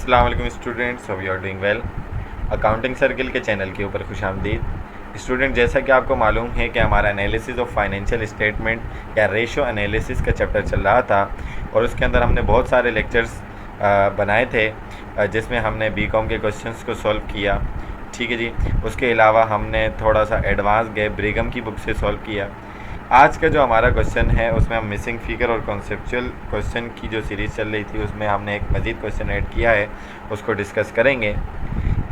अस्सलाम वालेकुम students, hope you are doing well. Accounting circle के चैनल के ऊपर खुशामदीद। स्टूडेंट, जैसा कि आपको मालूम है कि हमारा एनालिसिस ऑफ फाइनेंशियल स्टेटमेंट या रेशो एनालिसिस का चैप्टर चल रहा था और उसके अंदर हमने बहुत सारे लेक्चर्स बनाए थे जिसमें हमने बीकॉम के क्वेश्चंस को सॉल्व किया। ठीक है जी। उसके अलावा हमने थोड़ा सा एडवांस गए ब्रिगम की बुक से सॉल्व किया। आज का जो हमारा क्वेश्चन है उसमें हम मिसिंग फिगर और कॉन्सेप्चुअल क्वेश्चन की जो सीरीज़ चल रही थी उसमें हमने एक मज़ीद क्वेश्चन ऐड किया है, उसको डिस्कस करेंगे।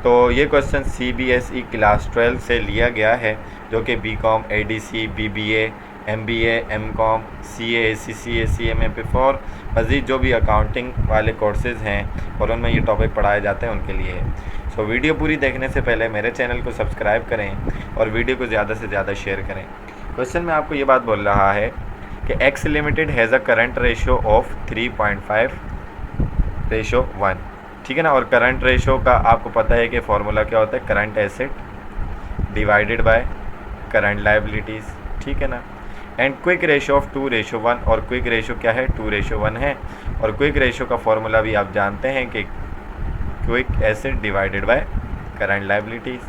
तो ये क्वेश्चन CBSE क्लास 12 से लिया गया है, जो कि BCom, ADC, BBA, MBA, MCOM, CA, ACCA, CMA और मज़ीद जो भी अकाउंटिंग वाले कोर्सेज़ हैं और उनमें ये टॉपिक पढ़ाए जाते हैं उनके लिए है। सो वीडियो पूरी देखने से पहले मेरे चैनल को सब्सक्राइब करें और वीडियो को ज़्यादा से ज़्यादा शेयर करें। क्वेश्चन में आपको ये बात बोल रहा है कि x limited has a current ratio of 3.5:1। ठीक है ना। और करंट रेशो का आपको पता है कि फॉर्मूला क्या होता है, current asset divided by current liabilities. ठीक है ना। एंड क्विक रेशो ऑफ 2:1, और क्विक रेशो क्या है, 2:1 है। और क्विक रेशो का फॉर्मूला भी आप जानते हैं कि quick asset divided by current liabilities.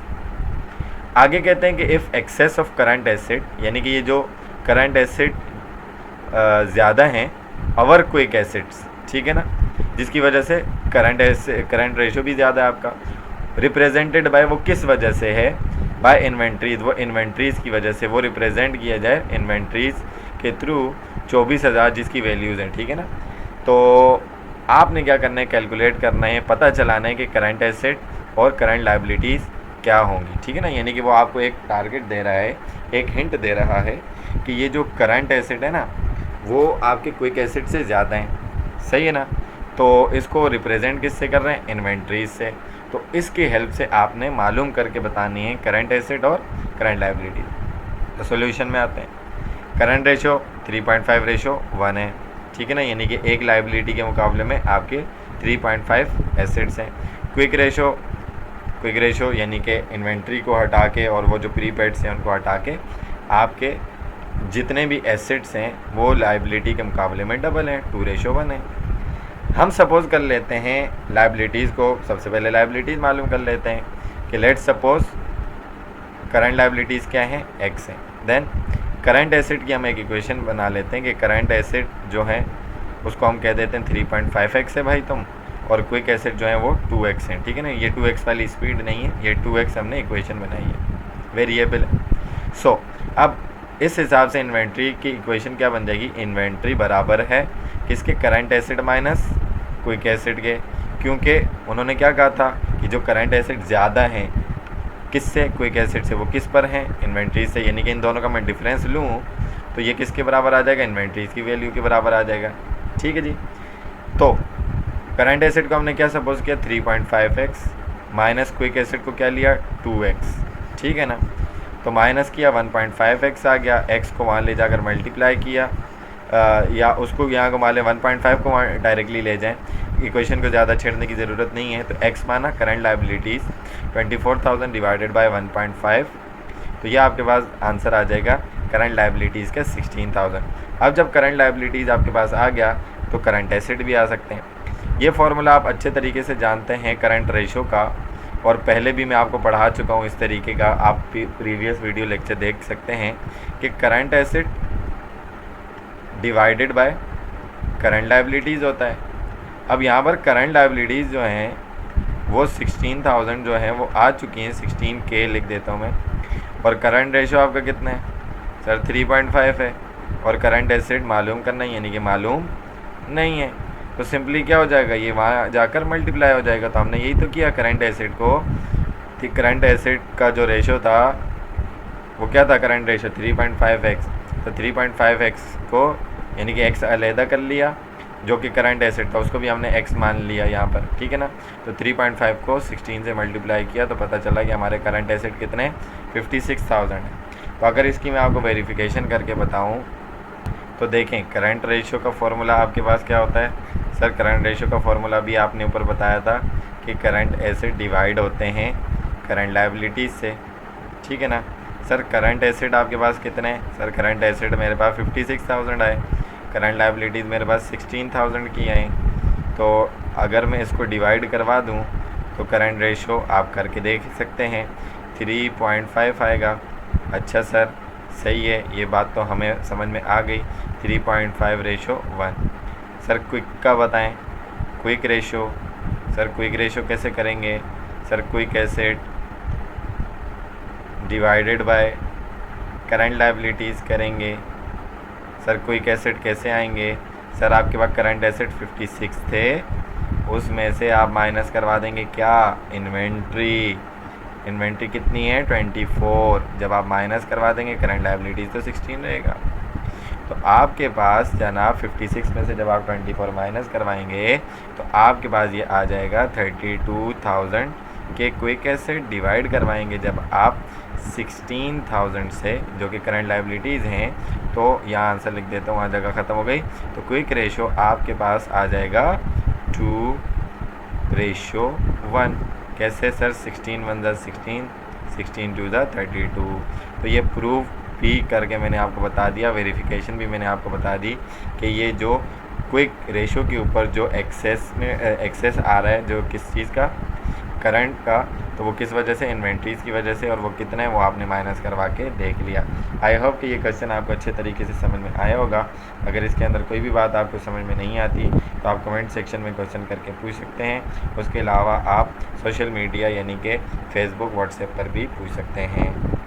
आगे कहते हैं कि if excess of current asset, यानी कि ये जो करंट एसेट ज़्यादा हैं अवर क्विक एसेट्स, ठीक है ना, जिसकी वजह से करंट रेशो भी ज़्यादा है आपका, रिप्रेजेंटेड बाय, वो किस वजह से है, बाय इन्वेंट्रीज़, वो इन्वेंट्रीज़ की वजह से वो रिप्रेजेंट किया जाए इन्वेंट्रीज़ के थ्रू 24,000 जिसकी वैल्यूज़ हैं। ठीक है ना। तो आपने क्या करना है, कैलकुलेट करना है, पता चलाना है कि करंट एसेट और करंट लाइबिलिटीज़ क्या होंगी। ठीक है ना। यानी कि वो आपको एक टारगेट दे रहा है, एक हिंट दे रहा है कि ये जो करंट एसेट है ना वो आपके क्विक एसेट से ज़्यादा हैं। सही है ना। तो इसको रिप्रेजेंट किससे कर रहे हैं, इन्वेंट्रीज से। तो इसकी हेल्प से आपने मालूम करके बतानी है करंट एसेट और करंट लाइबिलिटी। तो सॉल्यूशन में आते हैं। करंट रेशो 3.5:1 है। ठीक है ना। यानी कि एक लाइबिलिटी के मुकाबले में आपके 3.5 एसेट्स हैं। क्विक रेशो यानी कि इन्वेंट्री को हटा के और वो जो प्रीपेड्स हैं उनको हटा के आपके जितने भी एसेट्स हैं वो लाइबिलिटी के मुकाबले में डबल हैं, 2:1 है। हम सपोज़ कर लेते हैं लाइबिलिटीज़ को, सबसे पहले लाइबिलिटीज़ मालूम कर लेते हैं कि लेट्स सपोज़ करंट लाइबिलिटीज़ क्या हैं, x हैं। देन करंट एसेट की हम एक इक्वेशन बना लेते हैं कि करंट एसेट जो है उसको हम कह देते हैं 3.5x है भाई तुम, और क्विक एसेट जो है वो 2x है। ठीक है ना। ये 2x वाली स्पीड नहीं है, ये 2x हमने इक्वेशन बनाई है, वेरिएबल है। सो अब इस हिसाब से इन्वेंट्री की इक्वेशन क्या बन जाएगी, इन्वेंट्री बराबर है किसके, current asset minus quick asset के। क्योंकि उन्होंने क्या कहा था कि जो करंट एसेट ज़्यादा हैं किससे, क्विक एसेट से, वो किस पर हैं, इन्वेंट्री से। यानी कि इन दोनों का मैं डिफरेंस लूँ तो ये किसके बराबर आ जाएगा, इन्वेंट्रीज की वैल्यू के बराबर आ जाएगा। ठीक है जी। तो करंट एसेट को हमने क्या सपोज किया, 3.5x, माइनस क्विक एसेट को क्या लिया, 2x। ठीक है ना। तो माइनस किया 1.5x आ गया, x को वहाँ ले जाकर मल्टीप्लाई किया, या उसको यहाँ को मान लें 1.5 को वहाँ डायरेक्टली ले जाएं, इक्वेशन को ज़्यादा छेड़ने की ज़रूरत नहीं है। तो x माना करंट लाइबिलिटीज़ 24,000 डिवाइडेड बाय 1.5, तो ये आपके पास आंसर आ जाएगा करंट लाइबिलिटीज़ का 16,000। अब जब करंट लाइबिलिटीज़ आपके पास आ गया तो करंट एसेट भी आ सकते हैं। ये फार्मूला आप अच्छे तरीके से जानते हैं करंट रेशो का, और पहले भी मैं आपको पढ़ा चुका हूँ इस तरीके का, आप प्रीवियस वीडियो लेक्चर देख सकते हैं कि current asset divided by current liabilities होता है। अब यहाँ पर करंट लाइबिलिटीज़ जो हैं वो 16,000 जो है वो आ चुकी हैं, 16K लिख देता हूँ मैं। और करंट रेशो आपका कितना है सर, 3.5 है। और करंट एसेट मालूम करना है, यानी कि मालूम नहीं है, तो सिंपली क्या हो जाएगा, ये वहाँ जाकर मल्टीप्लाई हो जाएगा। तो हमने यही तो किया करंट एसेट को, कि करंट एसेट का जो रेशो था वो क्या था, करंट रेशो 3.5x। तो 3.5x को यानी कि x अलहदा कर लिया, जो कि करंट एसेट था उसको भी हमने x मान लिया यहाँ पर। ठीक है ना। तो 3.5 को 16 से मल्टीप्लाई किया तो पता चला कि हमारे करंट एसेट कितने, 56,000 है। तो अगर इसकी मैं आपको वेरिफिकेशन करके बताऊँ तो देखें, करंट रेशो का फॉर्मूला आपके पास क्या होता है सर, करंट रेशो का फॉर्मूला भी आपने ऊपर बताया था कि करंट एसेट डिवाइड होते हैं करंट लाइबिलिटीज़ से। ठीक है ना। सर करंट एसेट आपके पास कितने हैं, सर करंट एसेट मेरे पास 56,000 आए, करंट लाइबिलिटीज़ मेरे पास 16,000 की आई। तो अगर मैं इसको डिवाइड करवा दूं तो करंट रेशो आप करके देख सकते हैं 3.5 आएगा। अच्छा सर सही है, ये बात तो हमें समझ में आ गई। 3.5:1। सर क्विक का बताएं, quick ratio. Sir quick ratio कैसे करेंगे? Sir quick asset divided by current liabilities करेंगे। सर क्विक एसेट कैसे आएंगे? सर आपके पास करंट एसेट 56 थे, उसमें से आप माइनस करवा देंगे क्या? इन्वेंट्री। इन्वेंट्री कितनी है? 24। जब आप माइनस करवा देंगे करंट लायबिलिटीज़ तो 16 रहेगा। तो आपके पास जनाब 56 में से जब आप 24 माइनस करवाएंगे तो आपके पास ये आ जाएगा 32,000 के क्विक एसेट डिवाइड करवाएंगे जब आप 16,000 से, जो कि करंट लायबिलिटीज़ हैं। तो यहाँ आंसर लिख देता हूँ, वहाँ जगह ख़त्म हो गई। तो क्विक रेशो आपके पास आ जाएगा 2:1। कैसे सर? 16 1 16, 16 2 32। तो ये प्रूफ भी करके मैंने आपको बता दिया, वेरिफिकेशन भी मैंने आपको बता दी कि ये जो क्विक रेशो के ऊपर जो एक्सेस आ रहा है, जो किस चीज़ का, करंट का, तो वो किस वजह से? इन्वेंट्रीज़ की वजह से, और वो कितना है वो आपने माइनस करवा के देख लिया। आई होप कि ये क्वेश्चन आपको अच्छे तरीके से समझ में आया होगा। अगर इसके अंदर कोई भी बात आपको समझ में नहीं आती तो आप कमेंट सेक्शन में क्वेश्चन करके पूछ सकते हैं। उसके अलावा आप सोशल मीडिया यानी कि फेसबुक, व्हाट्सएप पर भी पूछ सकते हैं।